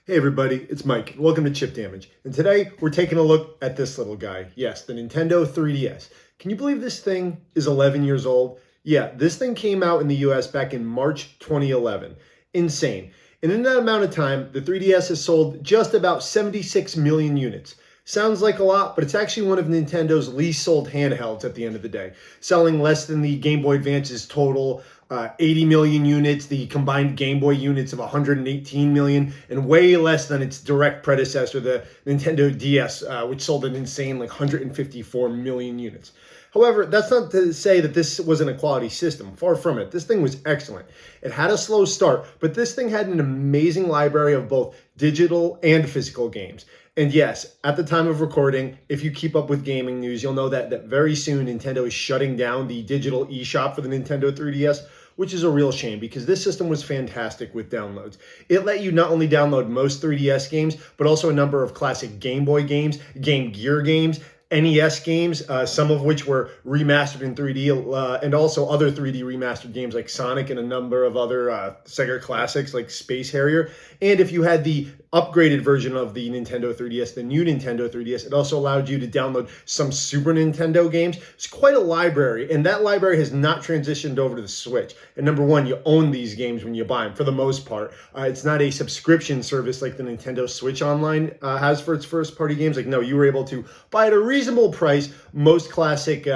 Hey everybody, it's Mike. Welcome to Chip Damage. And today we're taking a look at this little guy. Yes, the Nintendo 3DS. Can you believe this thing is 11 years old? Yeah, this thing came out in the US back in March 2011. Insane. And in that amount of time, the 3DS has sold just about 76 million units. Sounds like a lot, but it's actually one of Nintendo's least sold handhelds at the end of the day, selling less than the Game Boy Advance's total 80 million units, the combined Game Boy units of 118 million, and way less than its direct predecessor, the Nintendo DS, which sold an insane like 154 million units. However, that's not to say that this wasn't a quality system. Far from it. This thing was excellent. It had a slow start, but this thing had an amazing library of both digital and physical games. And yes, at the time of recording, if you keep up with gaming news, you'll know that very soon Nintendo is shutting down the digital eShop for the Nintendo 3DS, which is a real shame because this system was fantastic with downloads. It let you not only download most 3DS games, but also a number of classic Game Boy games, Game Gear games, NES games, some of which were remastered in 3D, and also other 3D remastered games like Sonic and a number of other Sega classics like Space Harrier. And if you had the upgraded version of the Nintendo 3DS, the new Nintendo 3DS, it also allowed you to download some Super Nintendo games. It's quite a library, and that library has not transitioned over to the Switch. And number one, you own these games when you buy them, for the most part. It's not a subscription service like the Nintendo Switch Online has for its first-party games. Like, no, you were able to buy at a reasonable price most classic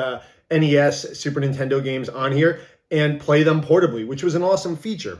NES, Super Nintendo games on here and play them portably, which was an awesome feature.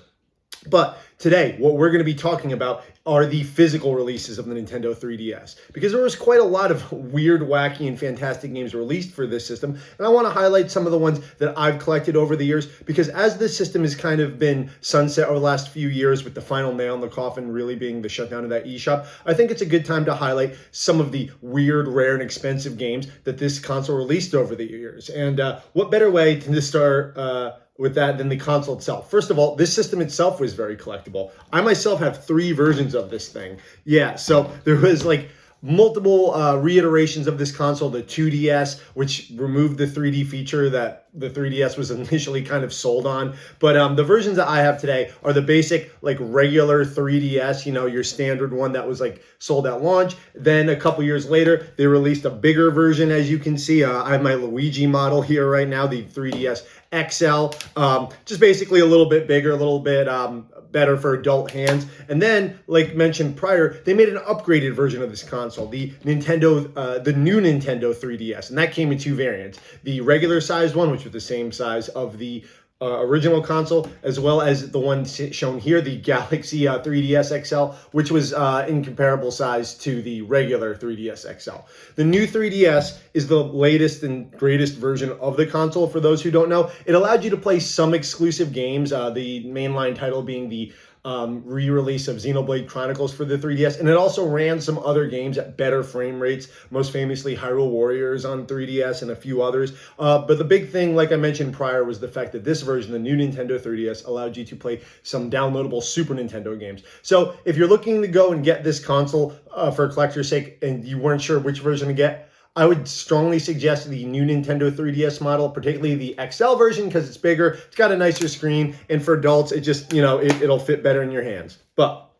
But today, what we're going to be talking about are the physical releases of the Nintendo 3DS, because there was quite a lot of weird, wacky, and fantastic games released for this system, and I want to highlight some of the ones that I've collected over the years, because as this system has kind of been sunset over the last few years, with the final nail in the coffin really being the shutdown of that eShop, I think it's a good time to highlight some of the weird, rare, and expensive games that this console released over the years. And what better way to start with that than the console itself. First of all, this system itself was very collectible. I myself have 3 versions of this thing. Yeah, so there was like multiple reiterations of this console. The 2DS, which removed the 3D feature that the 3DS was initially kind of sold on. But the versions that I have today are the basic, like, regular 3DS, you know, your standard one that was like sold at launch. Then a couple years later, they released a bigger version, as you can see. I have my Luigi model here right now, the 3DS XL, just basically a little bit bigger, a little bit better for adult hands. And then, like mentioned prior, they made an upgraded version of this console, the new Nintendo 3DS, and that came in 2 variants: the regular sized one, which was the same size of the original console, as well as the one shown here, the Galaxy 3DS XL, which was in comparable size to the regular 3DS XL. The new 3DS is the latest and greatest version of the console. For those who don't know, it allowed you to play some exclusive games, the mainline title being the re-release of Xenoblade Chronicles for the 3DS, and it also ran some other games at better frame rates, most famously Hyrule Warriors on 3DS and a few others. But the big thing, like I mentioned prior, was the fact that this version, the new Nintendo 3DS, allowed you to play some downloadable Super Nintendo games. So if you're looking to go and get this console for a collector's sake and you weren't sure which version to get, I would strongly suggest the new Nintendo 3DS model, particularly the XL version, because it's bigger, it's got a nicer screen, and for adults, it just, you know, it'll fit better in your hands. But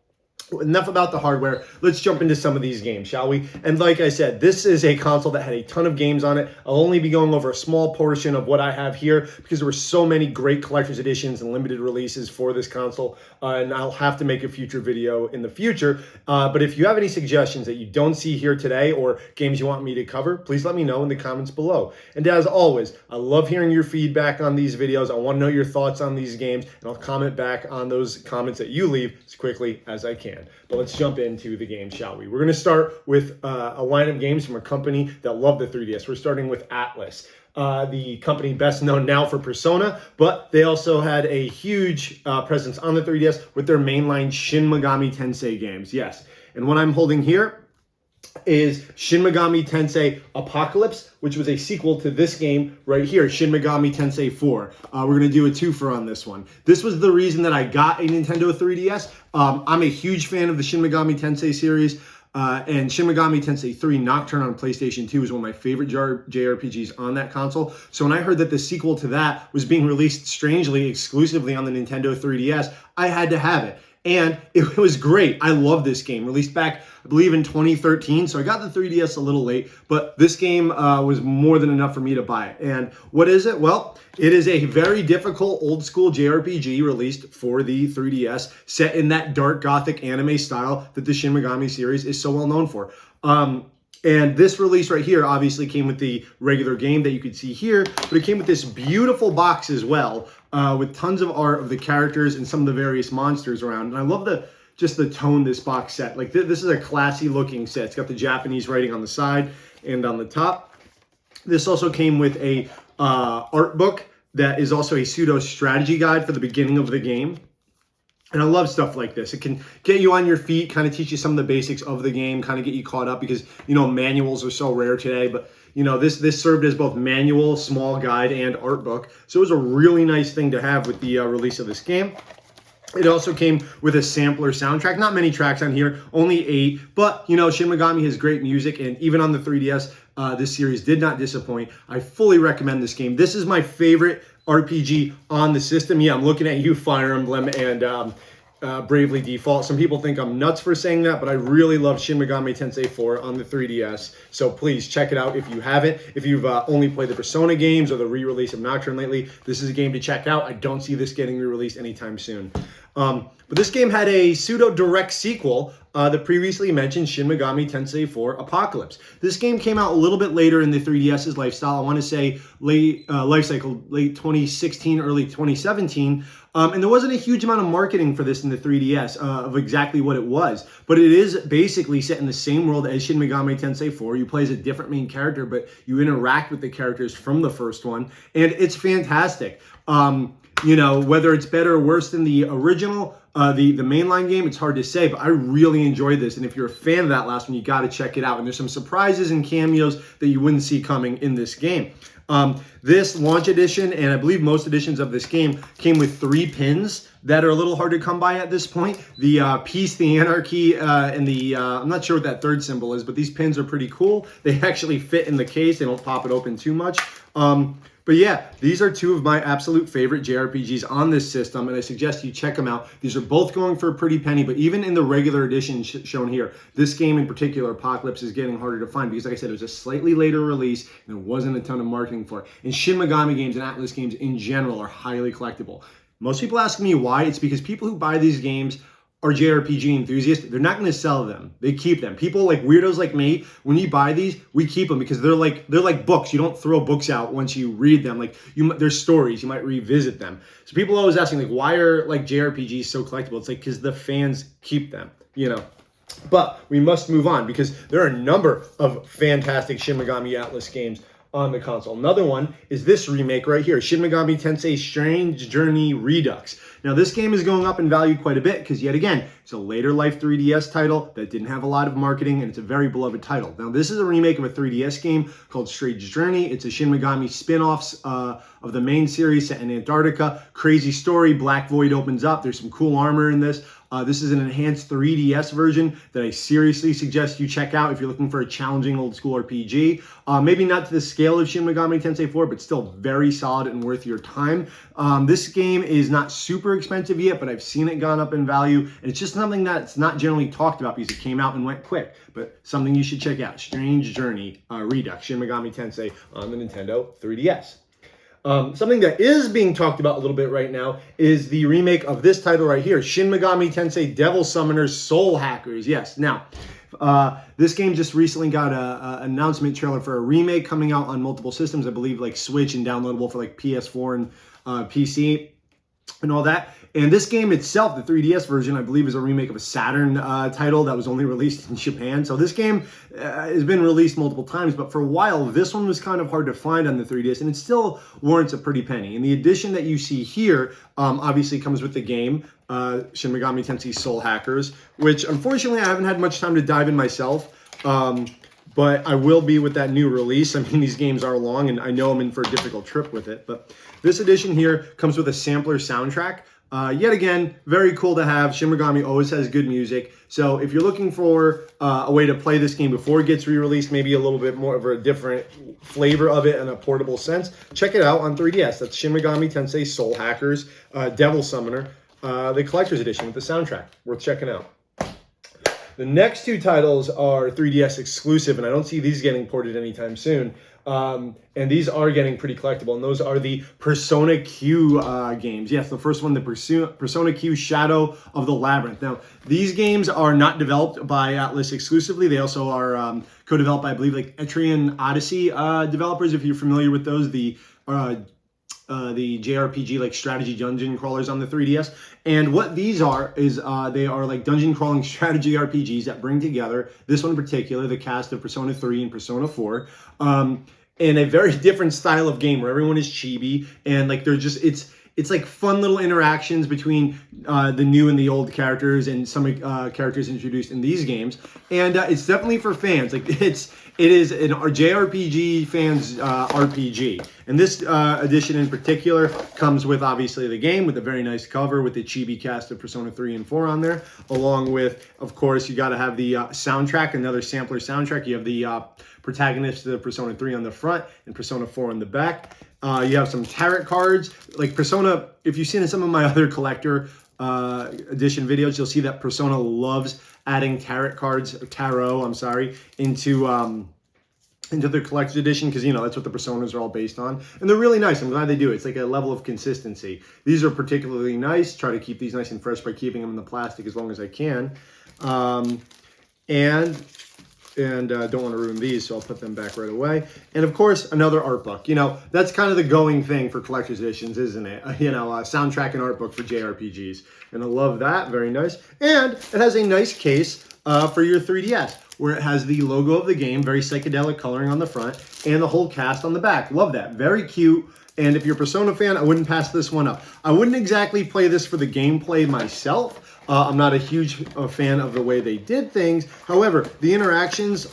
enough about the hardware. Let's jump into some of these games, shall we? And like I said, this is a console that had a ton of games on it. I'll only be going over a small portion of what I have here because there were so many great collector's editions and limited releases for this console, and I'll have to make a future video in the future. But if you have any suggestions that you don't see here today or games you want me to cover, please let me know in the comments below. And as always, I love hearing your feedback on these videos. I want to know your thoughts on these games, and I'll comment back on those comments that you leave as quickly as I can. But let's jump into the game, shall we? We're going to start with a line of games from a company that loved the 3DS. We're starting with Atlas, the company best known now for Persona, but they also had a huge presence on the 3DS with their mainline Shin Megami Tensei games. Yes, and what I'm holding here is Shin Megami Tensei Apocalypse, which was a sequel to this game right here, Shin Megami Tensei 4. We're going to do a twofer on this one. This was the reason that I got a Nintendo 3DS. I'm a huge fan of the Shin Megami Tensei series, and Shin Megami Tensei 3 Nocturne on PlayStation 2 is one of my favorite JRPGs on that console. So when I heard that the sequel to that was being released strangely exclusively on the Nintendo 3DS, I had to have it. and it was great. I love this game. Released back, I believe, in 2013, so I got the 3DS a little late, but this game was more than enough for me to buy it. And what is it? Well, it is a very difficult old school JRPG released for the 3DS, set in that dark gothic anime style that the Shin Megami series is so well known for. And this release right here obviously came with the regular game that you could see here, but it came with this beautiful box as well, with tons of art of the characters and some of the various monsters around. And I love just the tone this box set. Like this is a classy looking set. It's got the Japanese writing on the side and on the top. This also came with a art book that is also a pseudo strategy guide for the beginning of the game. And I love stuff like this. It can get you on your feet, kind of teach you some of the basics of the game, kind of get you caught up because, manuals are so rare today. But, this served as both manual, small guide, and art book. So it was a really nice thing to have with the release of this game. It also came with a sampler soundtrack. Not many tracks on here, only 8. But, Shin Megami has great music. And even on the 3DS, this series did not disappoint. I fully recommend this game. This is my favorite RPG on the system. Yeah, I'm looking at you, Fire Emblem and Bravely Default. Some people think I'm nuts for saying that, but I really love Shin Megami Tensei 4 on the 3DS. So please check it out if you haven't. If you've only played the Persona games or the re-release of Nocturne lately, this is a game to check out. I don't see this getting re-released anytime soon. But this game had a pseudo-direct sequel, the previously mentioned Shin Megami Tensei 4 Apocalypse. This game came out a little bit later in the 3DS's lifestyle. I want to say late 2016, early 2017. And there wasn't a huge amount of marketing for this in the 3DS of exactly what it was. But it is basically set in the same world as Shin Megami Tensei 4. You play as a different main character, but you interact with the characters from the first one. And it's fantastic. Whether it's better or worse than the original, the mainline game, it's hard to say, but I really enjoyed this. And if you're a fan of that last one, you got to check it out. And there's some surprises and cameos that you wouldn't see coming in this game. This launch edition, and I believe most editions of this game, came with 3 pins that are a little hard to come by at this point. The peace, the anarchy, and the, I'm not sure what that third symbol is, but these pins are pretty cool. They actually fit in the case. They don't pop it open too much. But yeah, these are 2 of my absolute favorite JRPGs on this system, and I suggest you check them out. These are both going for a pretty penny, but even in the regular edition shown here, this game in particular, Apocalypse, is getting harder to find because, like I said, it was a slightly later release, and there wasn't a ton of marketing for it. And Shin Megami games and Atlas games in general are highly collectible. Most people ask me why. It's because people who buy these games are JRPG enthusiasts. They're not going to sell them. They keep them. People like weirdos like me, when you buy these, we keep them because they're like books. You don't throw books out once you read them. There's stories. You might revisit them. So people always asking why are JRPGs so collectible? It's because the fans keep them. But we must move on because there are a number of fantastic Shin Megami Atlas games on the console. Another one is this remake right here, Shin Megami Tensei Strange Journey Redux. Now this game is going up in value quite a bit because yet again, it's a later life 3DS title that didn't have a lot of marketing and it's a very beloved title. Now this is a remake of a 3DS game called Strange Journey. It's a Shin Megami spin-offs of the main series set in Antarctica. Crazy story, Black Void opens up. There's some cool armor in this. This is an enhanced 3DS version that I seriously suggest you check out if you're looking for a challenging old school RPG. Maybe not to the scale of Shin Megami Tensei 4, but still very solid and worth your time. This game is not super expensive yet, but I've seen it gone up in value. And it's just something that's not generally talked about because it came out and went quick, but something you should check out. Strange Journey Redux, Shin Megami Tensei on the Nintendo 3DS. Something that is being talked about a little bit right now is the remake of this title right here, Shin Megami Tensei Devil Summoners Soul Hackers. Yes, now, this game just recently got an announcement trailer for a remake coming out on multiple systems, I believe Switch and downloadable for PS4 and PC and all that. And this game itself, the 3DS version, I believe is a remake of a Saturn title that was only released in Japan. So this game has been released multiple times, but for a while, this one was kind of hard to find on the 3DS, and it still warrants a pretty penny. And the edition that you see here obviously comes with the game, Shin Megami Tensei Soul Hackers, which unfortunately I haven't had much time to dive in myself. But I will be with that new release. I mean, these games are long, and I know I'm in for a difficult trip with it. But this edition here comes with a sampler soundtrack. Yet again, very cool to have. Shin Megami always has good music. So if you're looking for a way to play this game before it gets re-released, maybe a little bit more of a different flavor of it in a portable sense, check it out on 3DS. That's Shin Megami Tensei Soul Hackers, Devil Summoner. the collector's edition with the soundtrack. Worth checking out. The next two titles are 3DS exclusive, and I don't see these getting ported anytime soon. And these are getting pretty collectible, and those are the Persona Q games. Yes, the first one, the Persona Q Shadow of the Labyrinth. Now, these games are not developed by Atlas exclusively. They also are co-developed by, I believe, like Etrian Odyssey developers, if you're familiar with those. The JRPG like strategy dungeon crawlers on the 3DS. And what these are is they are like dungeon crawling strategy RPGs that bring together, this one in particular, the cast of Persona 3 and Persona 4, in a very different style of game where everyone is chibi and like they're just, it's like fun little interactions between the new and the old characters and some characters introduced in these games. And it's definitely for fans. Like it is an JRPG fans RPG. And this edition in particular comes with obviously the game with a very nice cover with the chibi cast of Persona 3 and 4 on there. Along with, of course, you got to have the soundtrack, another sampler soundtrack. You have the protagonist of Persona 3 on the front and Persona 4 on the back. You have some tarot cards, like Persona. If you've seen some of my other collector edition videos, you'll see that Persona loves adding tarot cards, into their collector's edition, because, you know, that's what the Personas are all based on. And they're really nice. I'm glad they do it. It's like a level of consistency. These are particularly nice. Try to keep these nice and fresh by keeping them in the plastic as long as I can. And don't want to ruin these, so I'll put them back right away. And of course, another art book. You know, that's kind of the going thing for collector's editions, isn't it? You know, soundtrack and art book for JRPGs. And I love that. Very nice. And it has a nice case for your 3DS, where it has the logo of the game, very psychedelic coloring on the front, and the whole cast on the back. Love that. Very cute. And if you're a Persona fan, I wouldn't pass this one up. I wouldn't exactly play this for the gameplay myself. I'm not a huge fan of the way they did things. However, the interactions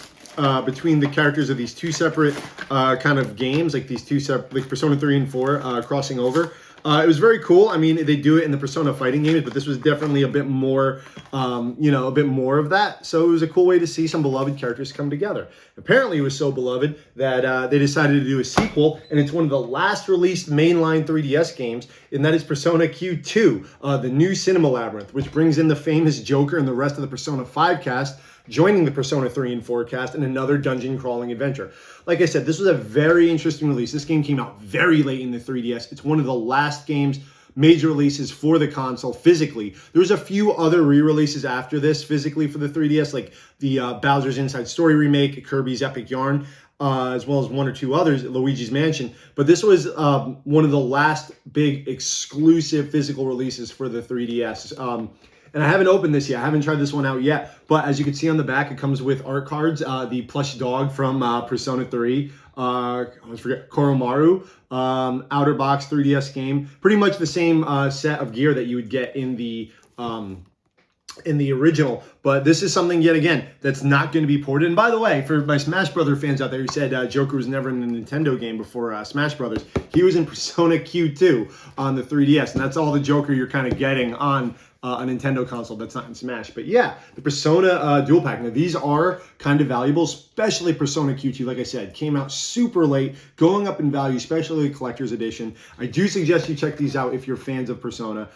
between the characters of these two separate kind of games, like these two separate, like Persona 3 and 4 crossing over, it was very cool. I mean, they do it in the Persona fighting games, but this was definitely a bit more, a bit more of that. So it was a cool way to see some beloved characters come together. Apparently, it was so beloved that they decided to do a sequel, and it's one of the last released mainline 3DS games, and that is Persona Q2, the new Cinema Labyrinth, which brings in the famous Joker and the rest of the Persona 5 cast, joining the Persona 3 and 4 cast in another dungeon crawling adventure. Like I said, this was a very interesting release. This game came out very late in the 3DS. It's one of the last games, major releases for the console physically. There was a few other re-releases after this physically for the 3DS, like the Bowser's Inside Story remake, Kirby's Epic Yarn, as well as one or two others, Luigi's Mansion. But this was one of the last big exclusive physical releases for the 3DS. And I haven't opened this yet. I haven't tried this one out yet. But as you can see on the back, it comes with art cards. The plush dog from Persona 3. I always forget. Koromaru. Outer box 3DS game. Pretty much the same set of gear that you would get in the original. But this is something, yet again, that's not going to be ported. And by the way, for my Smash Brothers fans out there who said Joker was never in a Nintendo game before Smash Brothers, he was in Persona Q2 on the 3DS. And that's all the Joker you're kind of getting on a Nintendo console that's not in Smash. But yeah, the Persona dual pack. Now, these are kind of valuable, especially Persona Q2. Like I said, came out super late, going up in value, especially the collector's edition. I do suggest you check these out if you're fans of Persona.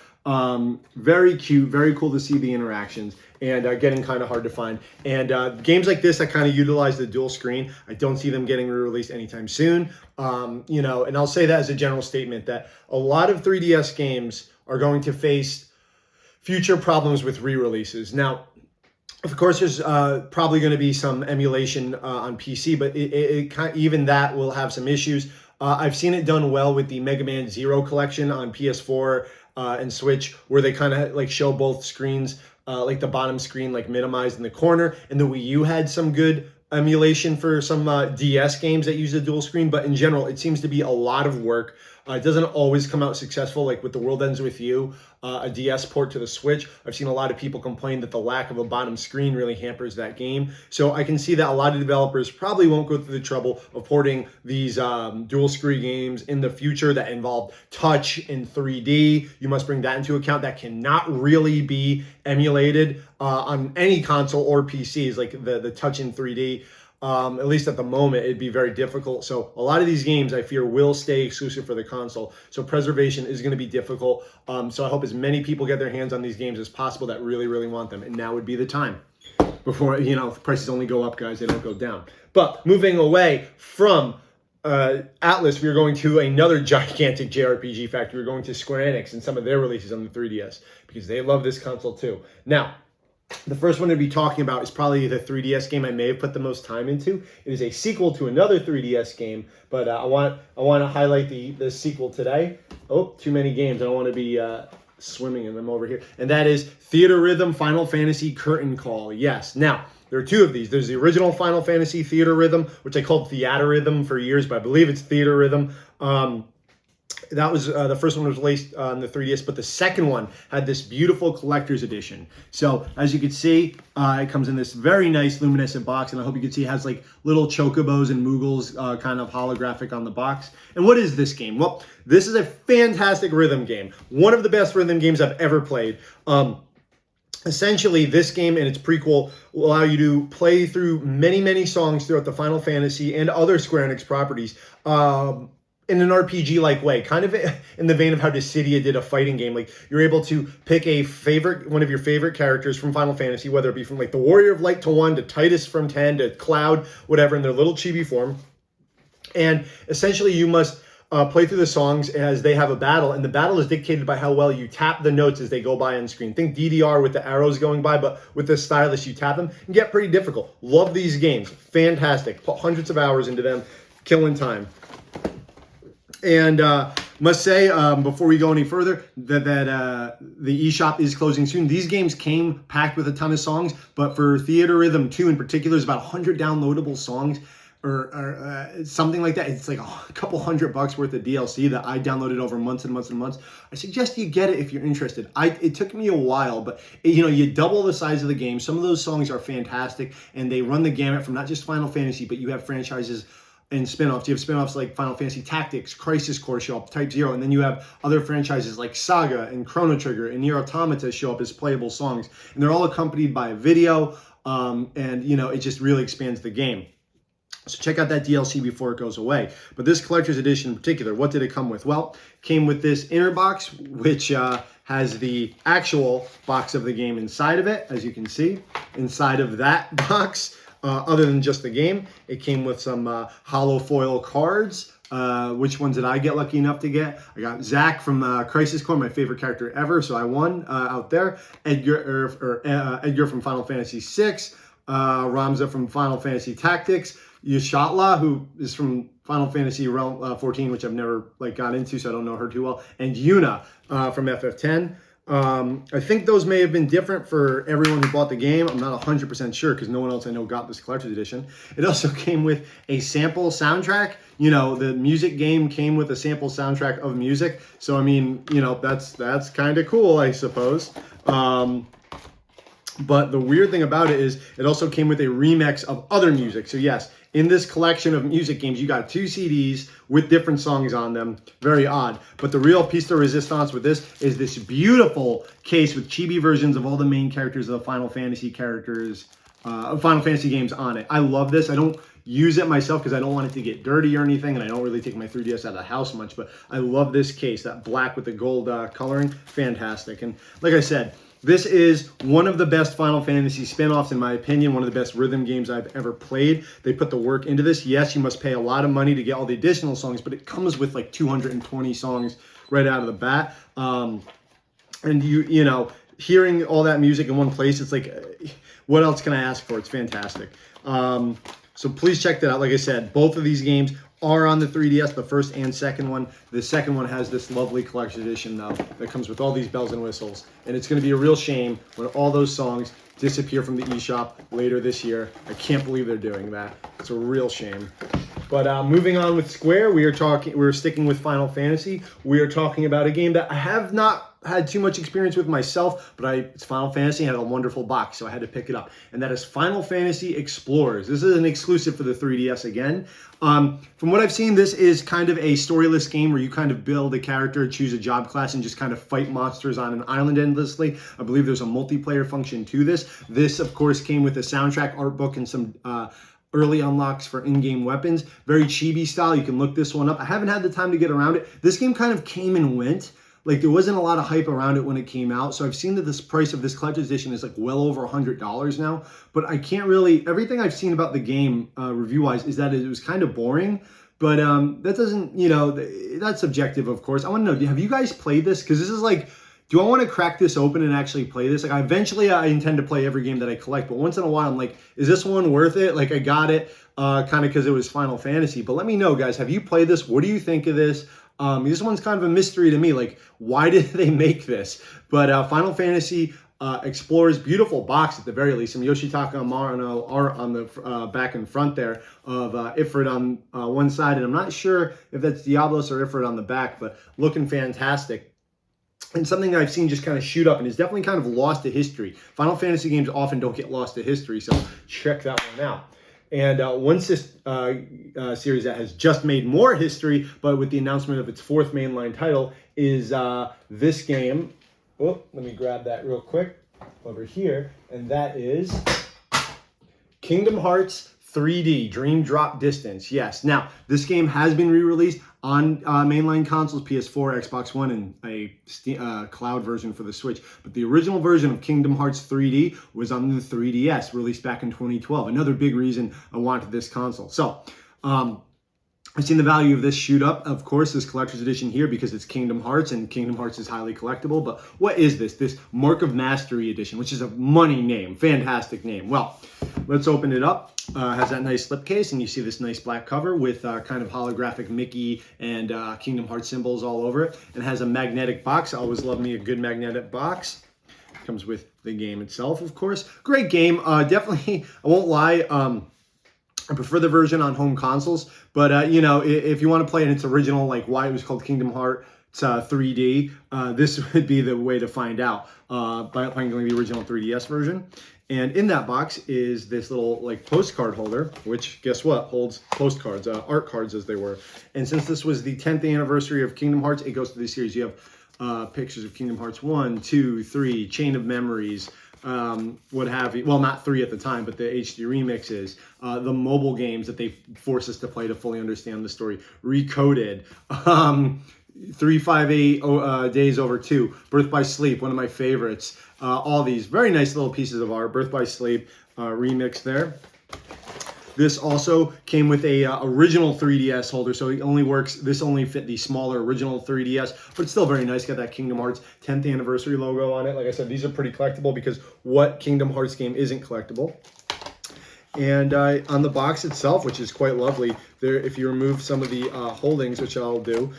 Very cute, very cool to see the interactions, and getting kind of hard to find. And games like this that kind of utilize the dual screen, I don't see them getting re-released anytime soon. And I'll say that as a general statement that a lot of 3DS games are going to face future problems with re-releases. Now, of course, there's probably going to be some emulation on PC, but even that will have some issues. I've seen it done well with the Mega Man Zero collection on PS4 and Switch, where they kind of like show both screens, like the bottom screen like minimized in the corner. And the Wii U had some good emulation for some DS games that use the dual screen, but in general, it seems to be a lot of work. It doesn't always come out successful, like with The World Ends With You, a DS port to the Switch. I've seen a lot of people complain that the lack of a bottom screen really hampers that game. So I can see that a lot of developers probably won't go through the trouble of porting these dual screen games in the future that involve touch in 3D. You must bring that into account. That cannot really be emulated on any console or PCs, like the touch in 3D. At least at the moment, it'd be very difficult. So a lot of these games, I fear, will stay exclusive for the console. So preservation is going to be difficult. So I hope as many people get their hands on these games as possible that really, really want them. And now would be the time. Before, prices only go up, guys. They don't go down. But moving away from Atlas, we are going to another gigantic JRPG factory. We're going to Square Enix and some of their releases on the 3DS because they love this console too. Now, the first one to be talking about is probably the 3DS game I may have put the most time into. It is a sequel to another 3DS game, but I want to highlight the sequel today. Oh, too many games. I don't want to be swimming in them over here. And that is Theater Rhythm Final Fantasy Curtain Call. Yes. Now, there are two of these. There's the original Final Fantasy Theater Rhythm, which I called Theater Rhythm for years, but I believe it's Theater Rhythm. That was the first one was released on the 3DS, but the second one had this beautiful collector's edition. So as you can see, it comes in this very nice luminescent box, and I hope you can see it has like little chocobos and moogles kind of holographic on the box. And what is this game? Well, this is a fantastic rhythm game. One of the best rhythm games I've ever played. Essentially, this game and its prequel will allow you to play through many, many songs throughout the Final Fantasy and other Square Enix properties. In an RPG-like way, kind of in the vein of how Dissidia did a fighting game. Like, you're able to pick one of your favorite characters from Final Fantasy, whether it be from like the Warrior of Light to 1, to Titus from 10, to Cloud, whatever, in their little chibi form. And essentially, you must play through the songs as they have a battle, and the battle is dictated by how well you tap the notes as they go by on screen. Think DDR with the arrows going by, but with the stylus, you tap them and get pretty difficult. Love these games. Fantastic. Put hundreds of hours into them. Killing time. And must say, before we go any further, that the eShop is closing soon. These games came packed with a ton of songs, but for Theater Rhythm 2 in particular, there's about 100 downloadable songs or something like that. It's like a couple $100 worth of DLC that I downloaded over months and months and months. I suggest you get it if you're interested. It took me a while, but you double the size of the game. Some of those songs are fantastic, and they run the gamut from not just Final Fantasy, but you have franchises and spin-offs. You have spin-offs like Final Fantasy Tactics, Crisis Core show up, Type 0, and then you have other franchises like Saga and Chrono Trigger and Nier Automata show up as playable songs. And they're all accompanied by a video, and it just really expands the game. So check out that DLC before it goes away. But this collector's edition in particular, what did it come with? Well, it came with this inner box, which has the actual box of the game inside of it, as you can see. Inside of that box, other than just the game, it came with some hollow foil cards. Which ones did I get lucky enough to get? I got Zack from Crisis Core, my favorite character ever, so I won out there. Edgar from Final Fantasy VI, Ramza from Final Fantasy Tactics, Yashatla, who is from Final Fantasy Realm 14, which I've never got into, so I don't know her too well, and Yuna from FF10. I think those may have been different for everyone who bought the game. I'm not 100% sure because no one else I know got this collector's edition. It also came with a sample soundtrack. The music game came with a sample soundtrack of music. So, I mean, that's kind of cool, I suppose. But the weird thing about it is it also came with a remix of other music. So yes, in this collection of music games, you got 2 CDs with different songs on them. Very odd. But the real piece de resistance with this is this beautiful case with chibi versions of all the main characters of the Final Fantasy games on it. I love this. I don't use it myself because I don't want it to get dirty or anything, and I don't really take my 3DS out of the house much, but I love this case, that black with the gold coloring. Fantastic. And like I said, this is one of the best Final Fantasy spin-offs, in my opinion, one of the best rhythm games I've ever played. They put the work into this. Yes, you must pay a lot of money to get all the additional songs, but it comes with like 220 songs right out of the bat. And hearing all that music in one place, it's like, what else can I ask for? It's fantastic. So please check that out. Like I said, both of these games are on the 3DS, the first and second one. The second one has this lovely collection edition, though, that comes with all these bells and whistles. And it's going to be a real shame when all those songs disappear from the eShop later this year. I can't believe they're doing that. It's a real shame. But moving on with Square, we're sticking with Final Fantasy. We are talking about a game that I have not had too much experience with myself, but it's Final Fantasy and had a wonderful box, so I had to pick it up. And that is Final Fantasy Explorers. This is an exclusive for the 3DS again. From what I've seen, this is kind of a storyless game where you kind of build a character, choose a job class, and just kind of fight monsters on an island endlessly. I believe there's a multiplayer function to this. This, of course, came with a soundtrack, art book, and some early unlocks for in-game weapons. Very chibi style. You can look this one up. I haven't had the time to get around it. This game kind of came and went. Like, there wasn't a lot of hype around it when it came out. So I've seen that this price of this collector's edition is like well over $100 now. But I can't really, everything I've seen about the game review-wise is that it was kind of boring. But that doesn't, you know, that's subjective, of course. I want to know, have you guys played this? Because this is like, do I want to crack this open and actually play this? Like, eventually I intend to play every game that I collect. But once in a while, I'm like, is this one worth it? Like, I got it kind of because it was Final Fantasy. But let me know, guys. Have you played this? What do you think of this? This one's kind of a mystery to me. Like, why did they make this? But Final Fantasy Explorers, beautiful box at the very least. Some Yoshitaka Amano art on the back and front there of Ifrit on one side. And I'm not sure if that's Diablos or Ifrit on the back, but looking fantastic. And something that I've seen just kind of shoot up and is definitely kind of lost to history. Final Fantasy games often don't get lost to history, so check that one out. And one series that has just made more history, but with the announcement of its fourth mainline title, is this game. Oh, let me grab that real quick over here. And that is Kingdom Hearts 3D, Dream Drop Distance. Yes. Now, this game has been re-released on mainline consoles, PS4, Xbox One, and a cloud version for the Switch. But the original version of Kingdom Hearts 3D was on the 3DS, released back in 2012. Another big reason I wanted this console. So, I've seen the value of this shoot up, of course, this collector's edition here, because it's Kingdom Hearts, and Kingdom Hearts is highly collectible. But what is this? This Mark of Mastery edition, which is a money name, fantastic name. Well, let's open it up. Has that nice slipcase, and you see this nice black cover with kind of holographic Mickey and Kingdom Hearts symbols all over it. And has a magnetic box. I always love me a good magnetic box. Comes with the game itself, of course. Great game. Definitely, I won't lie. I prefer the version on home consoles, but you know, if you want to play in its original, like why it was called Kingdom Hearts 3D, this would be the way to find out by playing the original 3DS version. And in that box is this little like postcard holder, which guess what, holds postcards, art cards as they were. And since this was the 10th anniversary of Kingdom Hearts, it goes to the series. You have pictures of Kingdom Hearts 1, 2, 3, Chain of Memories, what have you. Well, not 3 at the time, but the HD remixes, the mobile games that they force us to play to fully understand the story, Recoded, 358 Days Over 2, Birth by Sleep, one of my favorites. All these very nice little pieces of art, Birth by Sleep remix there. This also came with a original 3DS holder, so it only works. This only fit the smaller original 3DS, but it's still very nice. Got that Kingdom Hearts 10th anniversary logo on it. Like I said, these are pretty collectible because what Kingdom Hearts game isn't collectible? And on the box itself, which is quite lovely, there, if you remove some of the holdings, which I'll do,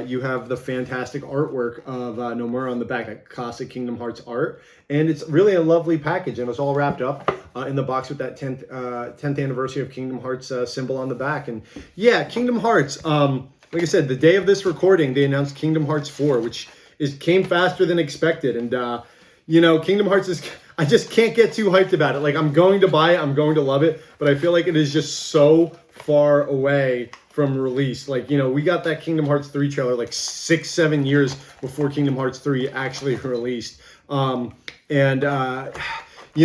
you have the fantastic artwork of Nomura on the back, that classic Kingdom Hearts art. And it's really a lovely package, and it's all wrapped up in the box with that 10th anniversary of Kingdom Hearts symbol on the back. And yeah, Kingdom Hearts, like I said, the day of this recording, they announced Kingdom Hearts 4, which came faster than expected. And, you know, Kingdom Hearts is... I just can't get too hyped about it. Like, I'm going to buy it, I'm going to love it, but I feel like it is just so far away from release. Like, you know, we got that Kingdom Hearts 3 trailer like 6-7 years before Kingdom Hearts 3 actually released. You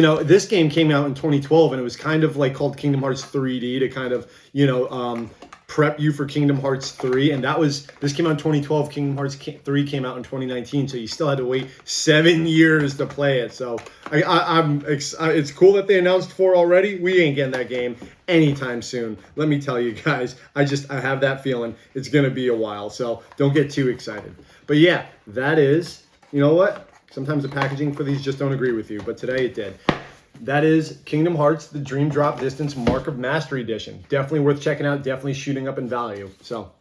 know, this game came out in 2012, and it was kind of like called Kingdom Hearts 3D to kind of, you know, prep you for Kingdom Hearts 3, and this came out in 2012. Kingdom Hearts 3 came out in 2019, so you still had to wait 7 years to play it. So it's cool that they announced 4 already. We ain't getting that game anytime soon. Let me tell you guys, I have that feeling it's gonna be a while. So don't get too excited. But yeah, that is, you know what? Sometimes the packaging for these just don't agree with you, but today it did. That is Kingdom Hearts, the Dream Drop Distance Mark of Mastery Edition. Definitely worth checking out, definitely shooting up in value. So,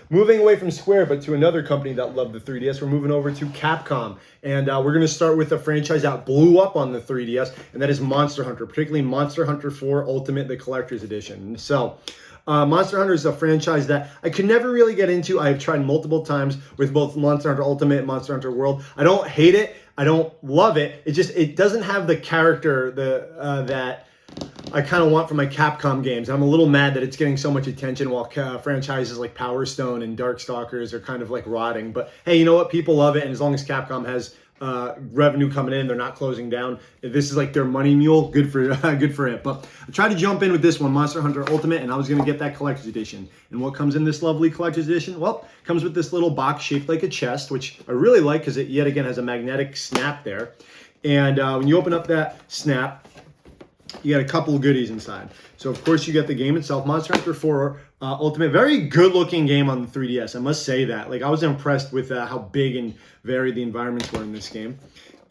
moving away from Square, but to another company that loved the 3DS, we're moving over to Capcom. And we're going to start with a franchise that blew up on the 3DS, and that is Monster Hunter, particularly Monster Hunter 4 Ultimate, the Collector's Edition. So, Monster Hunter is a franchise that I could never really get into. I've tried multiple times with both Monster Hunter Ultimate and Monster Hunter World. I don't hate it. I don't love it. It doesn't have the character that I kind of want from my Capcom games. I'm a little mad that it's getting so much attention while franchises like Power Stone and Darkstalkers are kind of like rotting. But hey, you know what? People love it, and as long as Capcom has revenue coming in. They're not closing down. This is like their money mule. Good for good for it. But I tried to jump in with this one, Monster Hunter Ultimate, and I was going to get that collector's edition. And what comes in this lovely collector's edition? Well, it comes with this little box shaped like a chest, which I really like because it yet again has a magnetic snap there. And when you open up that snap, you got a couple of goodies inside. So, of course, you get the game itself, Monster Hunter 4 Ultimate. Very good-looking game on the 3DS, I must say that. Like, I was impressed with how big and varied the environments were in this game.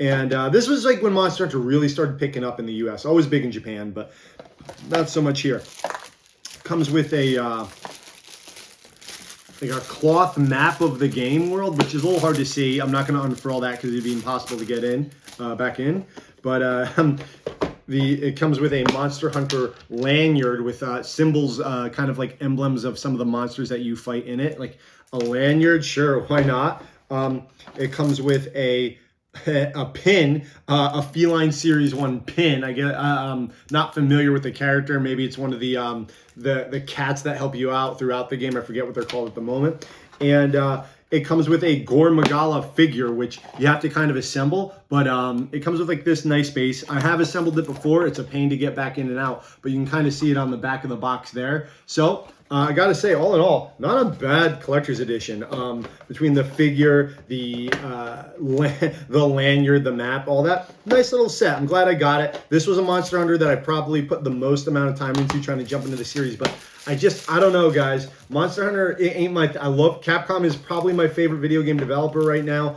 And this was like when Monster Hunter really started picking up in the US. Always big in Japan, but not so much here. Comes with a cloth map of the game world, which is a little hard to see. I'm not going to unfurl that because it'd be impossible to get in, back in. But it comes with a Monster Hunter lanyard with symbols, kind of like emblems of some of the monsters that you fight in it. Like a lanyard, sure, why not? It comes with a pin, a Feline Series 1 pin. I get not familiar with the character. Maybe it's one of the cats that help you out throughout the game. I forget what they're called at the moment. And it comes with a Gore Magala figure, which you have to kind of assemble, but it comes with like this nice base. I have assembled it before. It's a pain to get back in and out, but you can kind of see it on the back of the box there. So I gotta say, all in all, not a bad collector's edition. Between the figure, the lanyard, the map, all that, nice little set. I'm glad I got it. This was a Monster Hunter that I probably put the most amount of time into trying to jump into the series, but I don't know, guys. Monster Hunter, it ain't my, I love, Capcom is probably my favorite video game developer right now.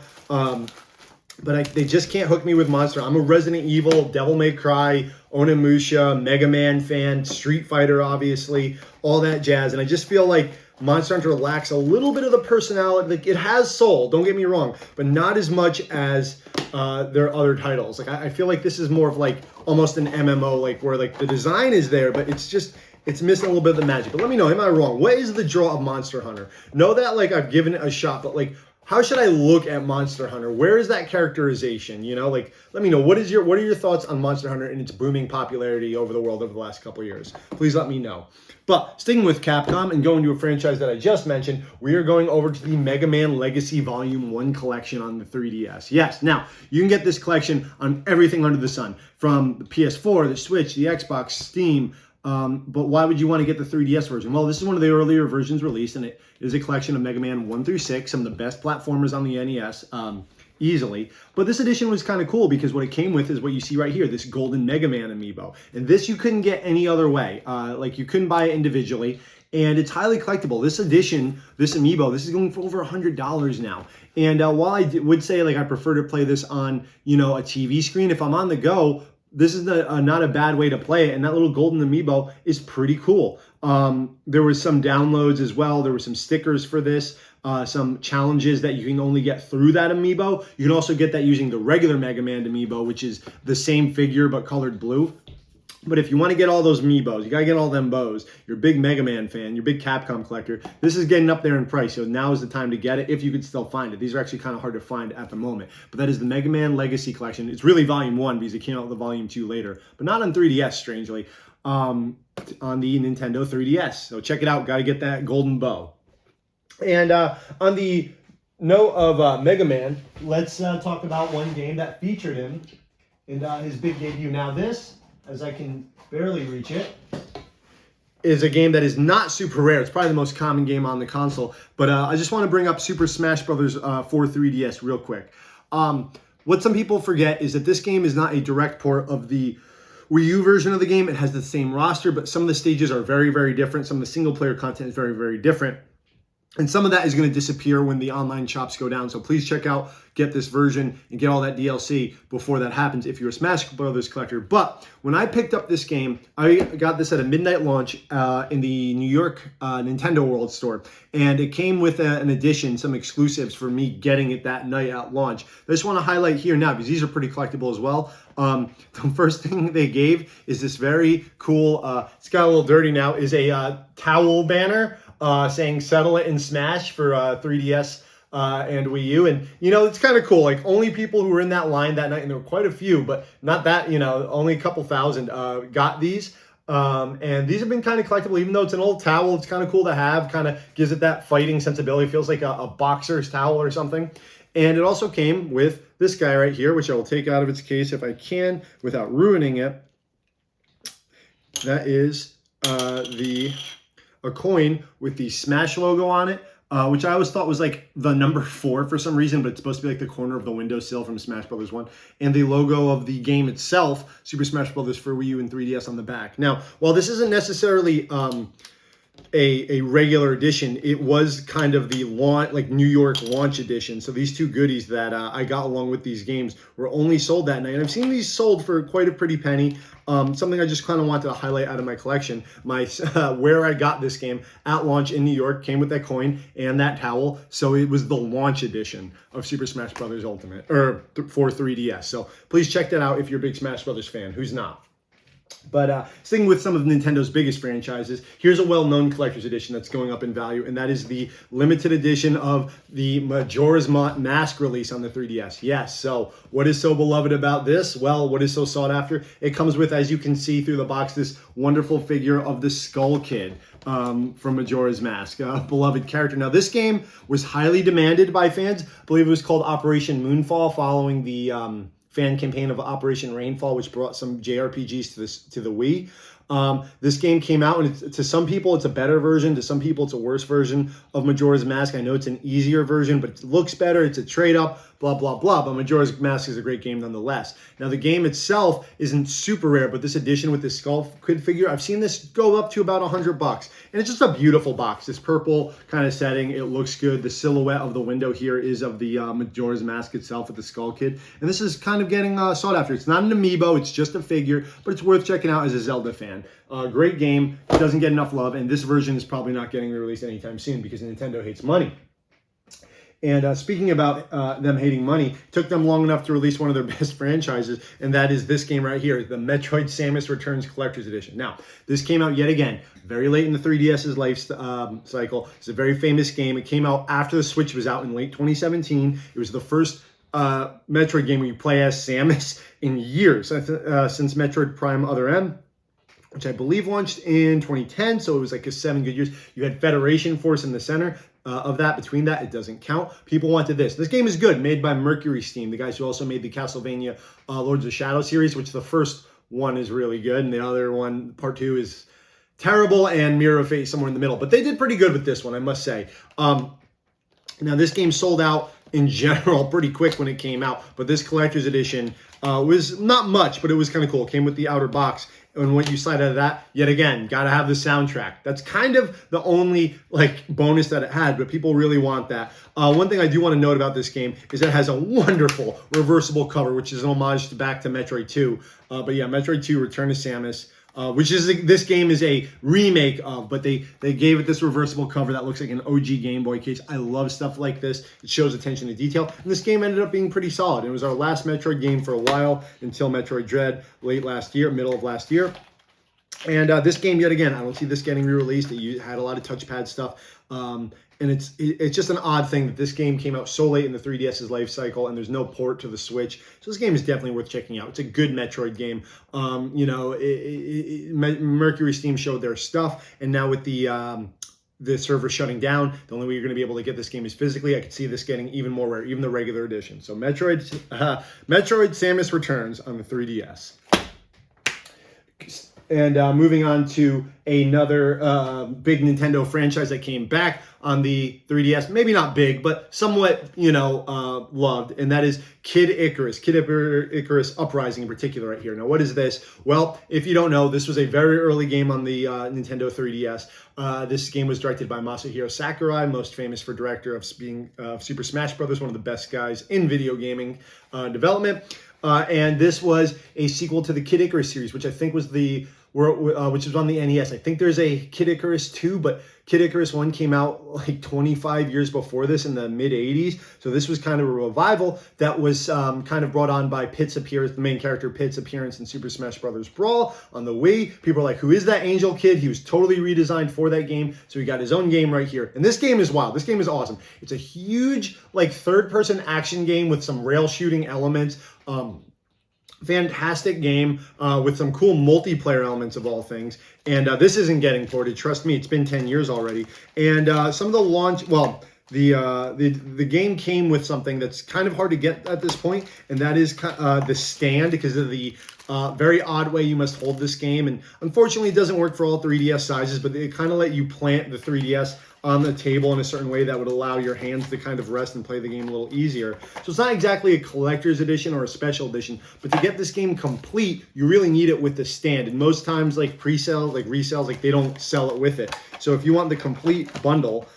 But they just can't hook me with Monster. I'm a Resident Evil, Devil May Cry, Onimusha, Mega Man fan, Street Fighter, obviously, all that jazz. And I just feel like Monster Hunter lacks a little bit of the personality. Like, it has soul, don't get me wrong, but not as much as their other titles. Like, I feel like this is more of like almost an MMO, like where like the design is there, but it's just, it's missing a little bit of the magic. But let me know, am I wrong? What is the draw of Monster Hunter? Know that like I've given it a shot, but like, how should I look at Monster Hunter? Where is that characterization? You know, like, let me know. What are your thoughts on Monster Hunter and its booming popularity over the world over the last couple of years? Please let me know. But sticking with Capcom and going to a franchise that I just mentioned, we are going over to the Mega Man Legacy Volume 1 collection on the 3DS. Yes, now, you can get this collection on everything under the sun, from the PS4, the Switch, the Xbox, Steam. But why would you want to get the 3DS version? Well, this is one of the earlier versions released, and it is a collection of Mega Man 1 through 6, some of the best platformers on the NES, easily. But this edition was kind of cool because what it came with is what you see right here, this golden Mega Man amiibo. And this you couldn't get any other way. Like, you couldn't buy it individually, and it's highly collectible. This edition, this amiibo, this is going for over $100 now. And while I would say, like, I prefer to play this on, you know, a TV screen, if I'm on the go, this is not a bad way to play it, and that little golden amiibo is pretty cool. There was some downloads as well. There were some stickers for this, some challenges that you can only get through that amiibo. You can also get that using the regular Mega Man amiibo, which is the same figure but colored blue. But if you want to get all those amiibos, you got to get all them bows. You're a big Mega Man fan, you're a big Capcom collector. This is getting up there in price, so now is the time to get it if you could still find it. These are actually kind of hard to find at the moment. But that is the Mega Man Legacy Collection. It's really Volume 1 because it came out with the Volume 2 later. But not on 3DS, strangely, on the Nintendo 3DS. So check it out. Got to get that golden bow. And on the note of Mega Man, let's talk about one game that featured him in his big debut. Now this, as I can barely reach it, is a game that is not super rare. It's probably the most common game on the console. But I just want to bring up Super Smash Bros. For 3DS real quick. What some people forget is that this game is not a direct port of the Wii U version of the game. It has the same roster, but some of the stages are very, very different. Some of the single-player content is very, very different. And some of that is going to disappear when the online shops go down. So please check out, get this version, and get all that DLC before that happens if you're a Smash Brothers collector. But when I picked up this game, I got this at a midnight launch in the New York Nintendo World store. And it came with an edition, some exclusives for me getting it that night at launch. I just want to highlight here now, because these are pretty collectible as well. The first thing they gave is this very cool, it's got a little dirty now, is a towel banner. Saying settle it in Smash for 3DS and Wii U. And, you know, it's kind of cool. Like, only people who were in that line that night, and there were quite a few, but not that, you know, only a couple thousand got these. And these have been kind of collectible, even though it's an old towel. It's kind of cool to have, kind of gives it that fighting sensibility. Feels like a boxer's towel or something. And it also came with this guy right here, which I will take out of its case if I can without ruining it. That is a coin with the Smash logo on it, which I always thought was like the number 4 for some reason, but it's supposed to be like the corner of the windowsill from Smash Bros. 1. And the logo of the game itself, Super Smash Bros. For Wii U and 3DS on the back. Now, while this isn't necessarily a regular edition, it was kind of the launch, like New York launch edition. So these 2 goodies that I got along with these games were only sold that night. And I've seen these sold for quite a pretty penny. Something I just kind of wanted to highlight out of my collection. My where I got this game at launch in New York came with that coin and that towel. So it was the launch edition of Super Smash Bros. Ultimate, or for 3DS. So please check that out if you're a big Smash Bros. Fan. Who's not? But sticking with some of Nintendo's biggest franchises, here's a well-known collector's edition that's going up in value, and that is the limited edition of the Majoras Mask release on the 3DS. Yes, so what is so beloved about this? Well, what is so sought after? It comes with, as you can see through the box, this wonderful figure of the Skull Kid from Majora's Mask, a beloved character. Now, this game was highly demanded by fans. I believe it was called Operation Moonfall, following the fan campaign of Operation Rainfall, which brought some JRPGs to the Wii. This game came out, and to some people it's a better version, to some people it's a worse version of Majora's Mask. I know it's an easier version, but it looks better, it's a trade-up, blah, blah, blah, but Majora's Mask is a great game nonetheless. Now, the game itself isn't super rare, but this edition with this Skull Kid figure, I've seen this go up to about $100, and it's just a beautiful box. This purple kind of setting, it looks good. The silhouette of the window here is of the Majora's Mask itself with the Skull Kid, and this is kind of getting sought after. It's not an amiibo, it's just a figure, but it's worth checking out as a Zelda fan. Great game, doesn't get enough love, and this version is probably not getting released anytime soon because Nintendo hates money. And speaking about them hating money, it took them long enough to release one of their best franchises, and that is this game right here, the Metroid Samus Returns Collector's Edition. Now, this came out yet again, very late in the 3DS's life cycle. It's a very famous game. It came out after the Switch was out in late 2017. It was the first Metroid game where you play as Samus in years, since Metroid Prime Other M, which I believe launched in 2010, so it was like 7 good years. You had Federation Force in the center of that. Between that, it doesn't count. People wanted this. This game is good, made by Mercury Steam, the guys who also made the Castlevania Lords of Shadow series, which the first one is really good, and the other one, part 2, is terrible, and Mirror of Fate somewhere in the middle. But they did pretty good with this one, I must say. Now, this game sold out in general pretty quick when it came out, but this collector's edition was not much, but it was kind of cool. It came with the outer box, and when you slide out of that, yet again, gotta have the soundtrack. That's kind of the only bonus that it had, but people really want that. One thing I do want to note about this game is that it has a wonderful reversible cover, which is an homage back to Metroid 2. But yeah, Metroid 2 Return to Samus, which is this game is a remake of, but they gave it this reversible cover that looks like an OG Game Boy case. I love stuff like this. It shows attention to detail, and this game ended up being pretty solid. It was our last Metroid game for a while until Metroid Dread late last year, middle of last year. And this game, yet again, I don't see this getting re-released. It had a lot of touchpad stuff. And it's just an odd thing that this game came out so late in the 3DS's life cycle, and there's no port to the Switch. So this game is definitely worth checking out. It's a good Metroid game. Mercury Steam showed their stuff, and now with the server shutting down, the only way you're going to be able to get this game is physically. I could see this getting even more rare, even the regular edition. So Metroid Samus Returns on the 3DS. And moving on to another big Nintendo franchise that came back on the 3DS. Maybe not big, but somewhat, loved. And that is Kid Icarus Uprising in particular right here. Now, what is this? Well, if you don't know, this was a very early game on the Nintendo 3DS. This game was directed by Masahiro Sakurai, most famous for director of being Super Smash Bros., one of the best guys in video gaming development. And this was a sequel to the Kid Icarus series, which I think was which was on the NES. I think there's a Kid Icarus 2, but Kid Icarus 1 came out like 25 years before this in the mid-'80s. So this was kind of a revival that was kind of brought on by Pit's appearance, the main character Pit's appearance in Super Smash Bros. Brawl on the Wii. People are like, who is that Angel Kid? He was totally redesigned for that game. So he got his own game right here. And this game is wild. This game is awesome. It's a huge third-person action game with some rail shooting elements. Fantastic game with some cool multiplayer elements of all things. And this isn't getting ported. Trust me, it's been 10 years already. And some of the launch, the game came with something that's kind of hard to get at this point, and that is the stand, because of the very odd way you must hold this game. And unfortunately, it doesn't work for all 3DS sizes, but they kind of let you plant the 3DS on the table in a certain way that would allow your hands to kind of rest and play the game a little easier. So it's not exactly a collector's edition or a special edition, but to get this game complete, you really need it with the stand. And most times, like pre-sale, like resales, like they don't sell it with it. So if you want the complete bundle,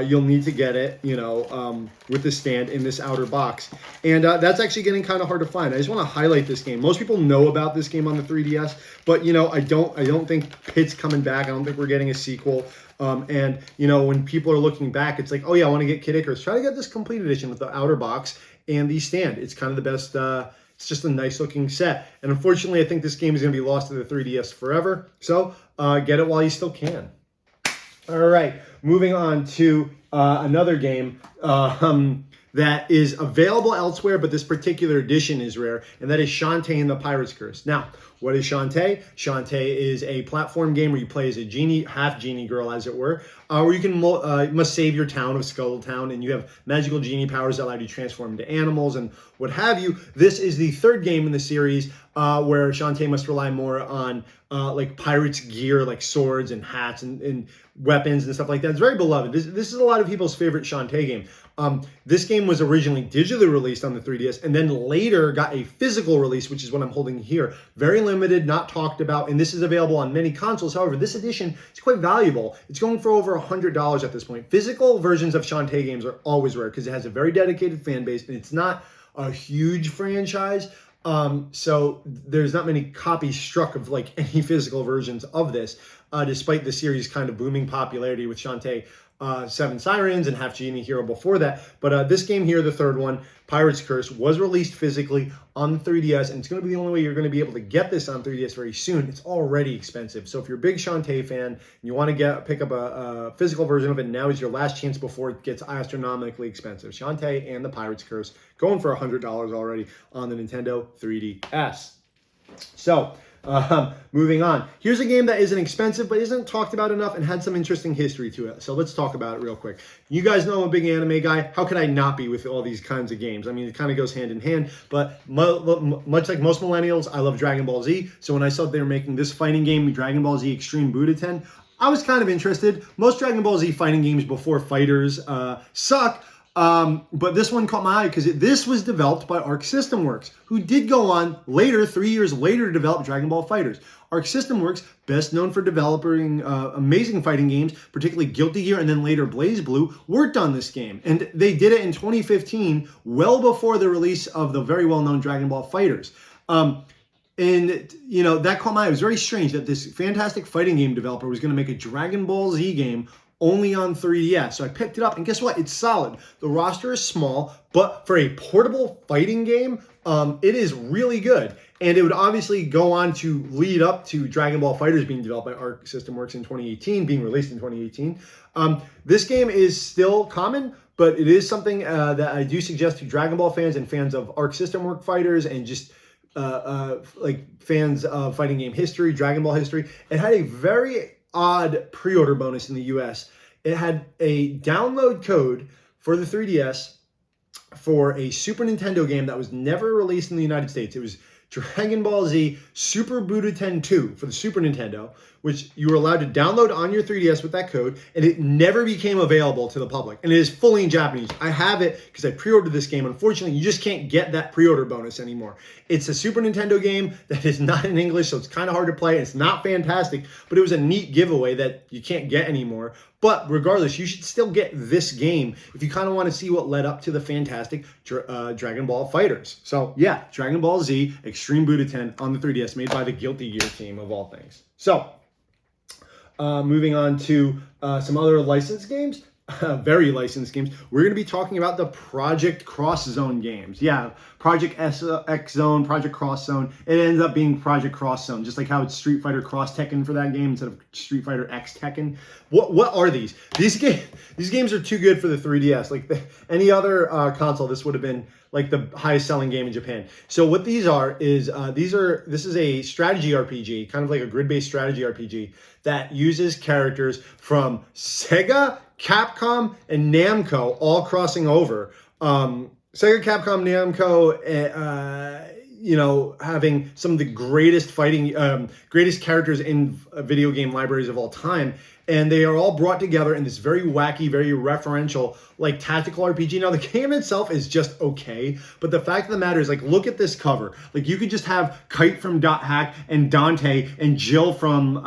you'll need to get it, with the stand in this outer box. And that's actually getting kind of hard to find. I just want to highlight this game. Most people know about this game on the 3DS, but, I don't think Pit's coming back. I don't think we're getting a sequel. And, when people are looking back, it's like, oh, yeah, I want to get Kid Icarus. Try to get this complete edition with the outer box and the stand. It's kind of the best. It's just a nice looking set. And unfortunately, I think this game is going to be lost to the 3DS forever. So get it while you still can. All right, moving on to another game that is available elsewhere, but this particular edition is rare, and that is Shantae and the Pirate's Curse. Now, what is Shantae? Shantae is a platform game where you play as a genie, half genie girl, as it were, where you can must save your town of Scuttle Town, and you have magical genie powers that allow you to transform into animals and what have you. This is the third game in the series where Shantae must rely more on like pirates' gear, like swords and hats and weapons and stuff like that. It's very beloved. This is a lot of people's favorite Shantae game. This game was originally digitally released on the 3DS and then later got a physical release, which is what I'm holding here. Very limited, not talked about, and this is available on many consoles. However, this edition is quite valuable. It's going for over $100 at this point. Physical versions of Shantae games are always rare because it has a very dedicated fan base, and it's not a huge franchise. So there's not many copies struck of like any physical versions of this, despite the series' kind of booming popularity with Shantae, Seven Sirens and Half Genie Hero before that. But this game here, the third one, Pirate's Curse, was released physically on the 3DS, and it's going to be the only way you're going to be able to get this on 3DS very soon. It's already expensive. So if you're a big Shantae fan and you want to pick up a physical version of it, now is your last chance before it gets astronomically expensive. Shantae and the Pirate's Curse going for $100 already on the Nintendo 3DS. So, moving on. Here's a game that isn't expensive, but isn't talked about enough and had some interesting history to it. So let's talk about it real quick. You guys know I'm a big anime guy. How could I not be with all these kinds of games? I mean, it kind of goes hand in hand, but much like most millennials, I love Dragon Ball Z. So when I saw they were making this fighting game, Dragon Ball Z Extreme Budoten, I was kind of interested. Most Dragon Ball Z fighting games before Fighters suck. But this one caught my eye because this was developed by Arc System Works, who did go on later, 3 years later, to develop Dragon Ball FighterZ. Arc System Works, best known for developing amazing fighting games, particularly Guilty Gear and then later BlazBlue, worked on this game. And they did it in 2015, well before the release of the very well-known Dragon Ball FighterZ. And, that caught my eye. It was very strange that this fantastic fighting game developer was going to make a Dragon Ball Z game only on 3DS. So I picked it up, and guess what? It's solid. The roster is small, but for a portable fighting game, it is really good. And it would obviously go on to lead up to Dragon Ball FighterZ being developed by Arc System Works in 2018, being released in 2018. This game is still common, but it is something that I do suggest to Dragon Ball fans and fans of Arc System Works fighters and just like fans of fighting game history, Dragon Ball history. It had a very odd pre-order bonus in the US. It had a download code for the 3DS for a Super Nintendo game that was never released in the United States. It was Dragon Ball Z Super Budoten 2 for the Super Nintendo, which you were allowed to download on your 3DS with that code, and it never became available to the public. And it is fully in Japanese. I have it because I pre-ordered this game. Unfortunately, you just can't get that pre-order bonus anymore. It's a Super Nintendo game that is not in English, so it's kind of hard to play. It's not fantastic, but it was a neat giveaway that you can't get anymore. But regardless, you should still get this game if you kind of want to see what led up to the fantastic Dragon Ball FighterZ. So yeah, Dragon Ball Z Extreme Budoten on the 3DS, made by the Guilty Gear team of all things. So moving on to some other licensed games. Very licensed games. We're going to be talking about the Project Cross Zone games. Yeah, Project X Zone, Project Cross Zone. It ends up being Project Cross Zone, just like how it's Street Fighter Cross Tekken for that game instead of Street Fighter X Tekken. What are these? These games are too good for the 3DS. Like any other console, this would have been like the highest selling game in Japan. So what these are is this is a strategy RPG, kind of like a grid-based strategy RPG that uses characters from Sega, Capcom, and Namco all crossing over. Sega, Capcom, Namco, having some of the greatest greatest characters in video game libraries of all time. And they are all brought together in this very wacky, very referential, like tactical RPG. Now, the game itself is just okay, but the fact of the matter is, like, look at this cover. Like, you could just have Kite from Dot Hack and Dante and Jill from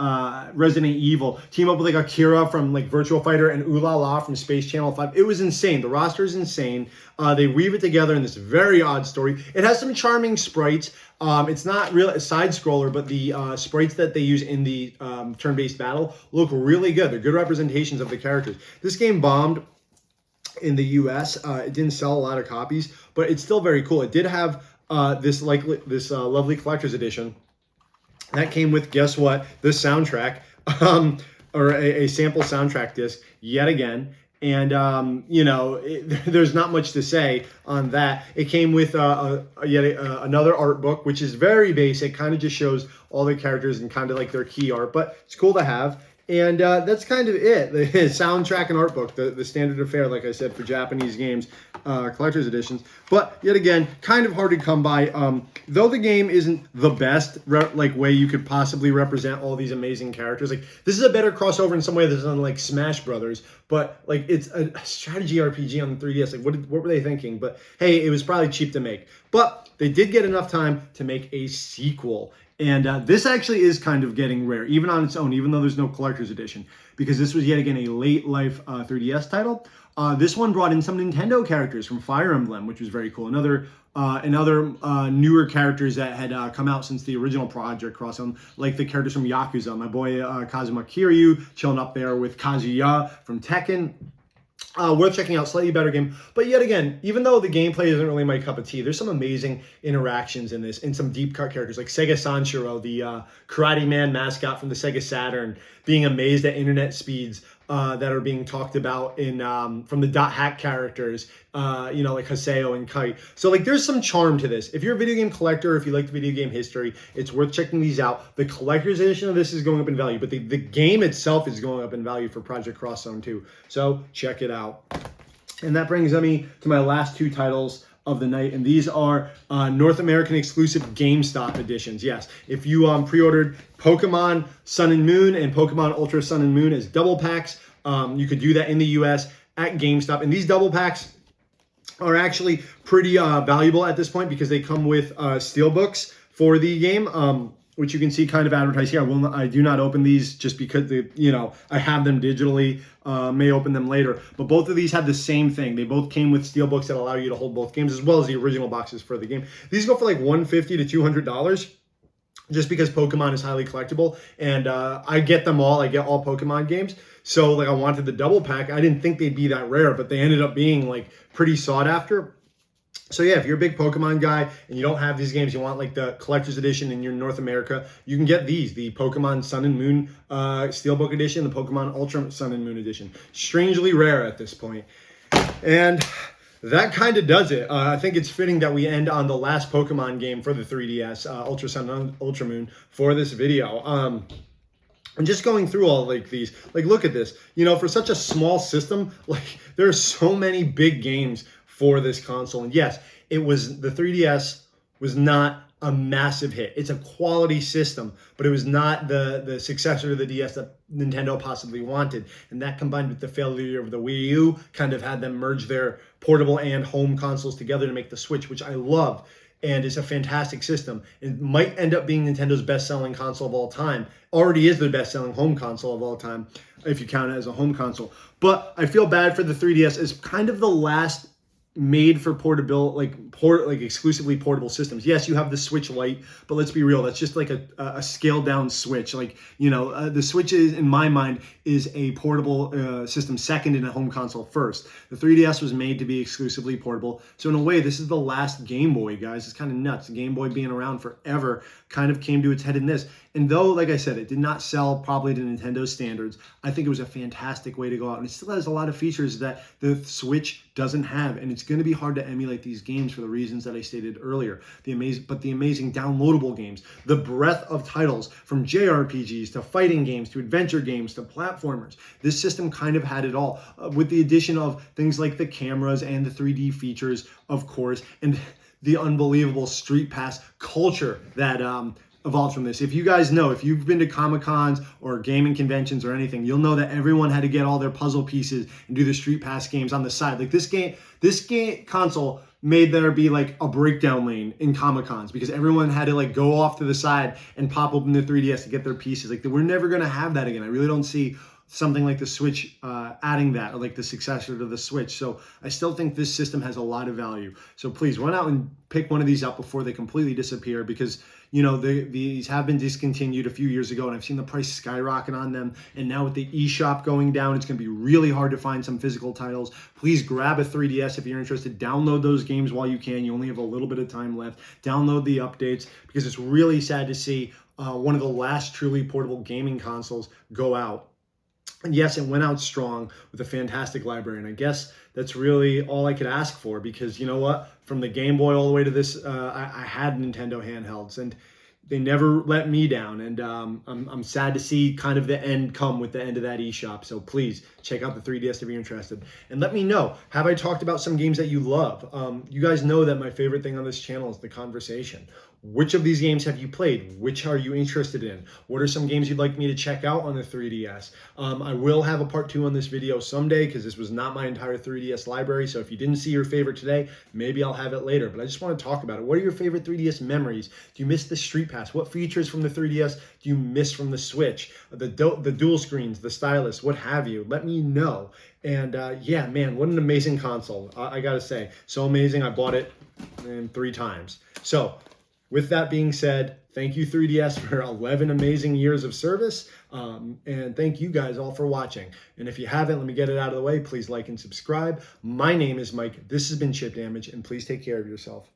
Resident Evil team up with like Akira from like Virtual Fighter and Ooh La La from Space Channel 5. It was insane. The roster is insane. They weave it together in this very odd story. It has some charming sprites. It's not really a side scroller, but the sprites that they use in the turn-based battle look really good. They're good representations of the characters. This game bombed in the US. It didn't sell a lot of copies, but it's still very cool. It did have this lovely collector's edition that came with, guess what, this soundtrack, or a sample soundtrack disc yet again. And, there's not much to say on that. It came with another art book, which is very basic, kind of just shows all the characters and kind of like their key art, but it's cool to have. And that's kind of it. The soundtrack and art book, the standard affair, like I said, for Japanese games, collector's editions. But yet again, kind of hard to come by. Though the game isn't the best way you could possibly represent all these amazing characters. Like, this is a better crossover in some way than like Smash Brothers. But like, it's a strategy RPG on the 3DS. Like, what were they thinking? But hey, it was probably cheap to make. But they did get enough time to make a sequel. And this actually is kind of getting rare, even on its own, even though there's no collector's edition, because this was yet again a late life 3DS title. This one brought in some Nintendo characters from Fire Emblem, which was very cool. Another newer characters that had come out since the original Project Cross, like the characters from Yakuza. My boy Kazuma Kiryu chilling up there with Kazuya from Tekken. Worth checking out, slightly better game. But yet again, even though the gameplay isn't really my cup of tea, there's some amazing interactions in this and some deep cut characters like Sega Sanshiro, the Karate Man mascot from the Sega Saturn, being amazed at internet speeds that are being talked about in from the Dot Hack characters, like Haseo and Kite. So like, there's some charm to this. If you're a video game collector, if you like the video game history, it's worth checking these out. The collector's edition of this is going up in value, but the game itself is going up in value for Project Cross Zone 2. So check it out. And that brings me to my last two titles of the night, and these are North American exclusive GameStop editions. Yes, if you pre-ordered Pokemon Sun and Moon and Pokemon Ultra Sun and Moon as double packs, you could do that in the US at GameStop. And these double packs are actually pretty valuable at this point because they come with steelbooks for the game, which you can see kind of advertised here. I do not open these just because I have them digitally. May open them later, but both of these have the same thing. They both came with steelbooks that allow you to hold both games, as well as the original boxes for the game. These go for like $150 to $200, just because Pokemon is highly collectible, and I get them all. I get all Pokemon games, so like I wanted the double pack. I didn't think they'd be that rare, but they ended up being like pretty sought after. So yeah, if you're a big Pokemon guy and you don't have these games, you want like the collector's edition and you're in North America, you can get these, the Pokemon Sun and Moon Steelbook edition, the Pokemon Ultra Sun and Moon edition. Strangely rare at this point. And that kind of does it. I think it's fitting that we end on the last Pokemon game for the 3DS, Ultra Sun and Ultra Moon, for this video. And just going through all like these, like look at this, for such a small system, like there are so many big games for this console. And yes, the 3DS was not a massive hit. It's a quality system, but it was not the successor to the DS that Nintendo possibly wanted. And that, combined with the failure of the Wii U, kind of had them merge their portable and home consoles together to make the Switch, which I love. And it's a fantastic system. It might end up being Nintendo's best-selling console of all time. Already is the best-selling home console of all time, if you count it as a home console. But I feel bad for the 3DS as kind of the last made for exclusively portable systems. Yes, you have the Switch Lite, but let's be real, that's just like a scaled down Switch. The Switch is, in my mind, is a portable system second and a home console first. The 3DS was made to be exclusively portable. So in a way, this is the last Game Boy, guys. It's kind of nuts. The Game Boy being around forever kind of came to its head in this. And though, like I said, it did not sell probably to Nintendo standards, I think it was a fantastic way to go out. And it still has a lot of features that the Switch doesn't have. And it's going to be hard to emulate these games for the reasons that I stated earlier. The amazing downloadable games, the breadth of titles from JRPGs to fighting games to adventure games to platformers. This system kind of had it all, with the addition of things like the cameras and the 3D features, of course, and the unbelievable Street Pass culture that evolved from this. If you guys know, if you've been to Comic-Cons or gaming conventions or anything, you'll know that everyone had to get all their puzzle pieces and do the Street Pass games on the side. Like this game console made there be like a breakdown lane in Comic-Cons because everyone had to like go off to the side and pop open the 3DS to get their pieces. Like we're never going to have that again. I really don't see something like the Switch adding that, or like the successor to the Switch. So I still think this system has a lot of value. So please run out and pick one of these up before they completely disappear, because you know these have been discontinued a few years ago, and I've seen the price skyrocket on them. And now with the eShop going down, it's going to be really hard to find some physical titles. Please grab a 3DS if you're interested. Download those games while you can. You only have a little bit of time left. Download the updates, because it's really sad to see one of the last truly portable gaming consoles go out. And yes, it went out strong with a fantastic library. And I guess that's really all I could ask for, because you know what? From the Game Boy all the way to this, I had Nintendo handhelds, and they never let me down. And I'm sad to see kind of the end come with the end of that eShop. So please check out the 3DS if you're interested. And let me know, have I talked about some games that you love? You guys know that my favorite thing on this channel is the conversation. Which of these games have you played? Which are you interested in? What are some games you'd like me to check out on the 3DS? I will have a part 2 on this video someday, because this was not my entire 3DS library. So if you didn't see your favorite today, maybe I'll have it later. But I just want to talk about it. What are your favorite 3DS memories? Do you miss the Street Pass? What features from the 3DS do you miss from the Switch? The dual screens, the stylus, what have you? Let me know. And yeah, man, what an amazing console. I gotta say, so amazing. I bought it 3 times. So with that being said, thank you 3DS for 11 amazing years of service, and thank you guys all for watching. And if you haven't, let me get it out of the way. Please like and subscribe. My name is Mike. This has been Chip Damage, and please take care of yourself.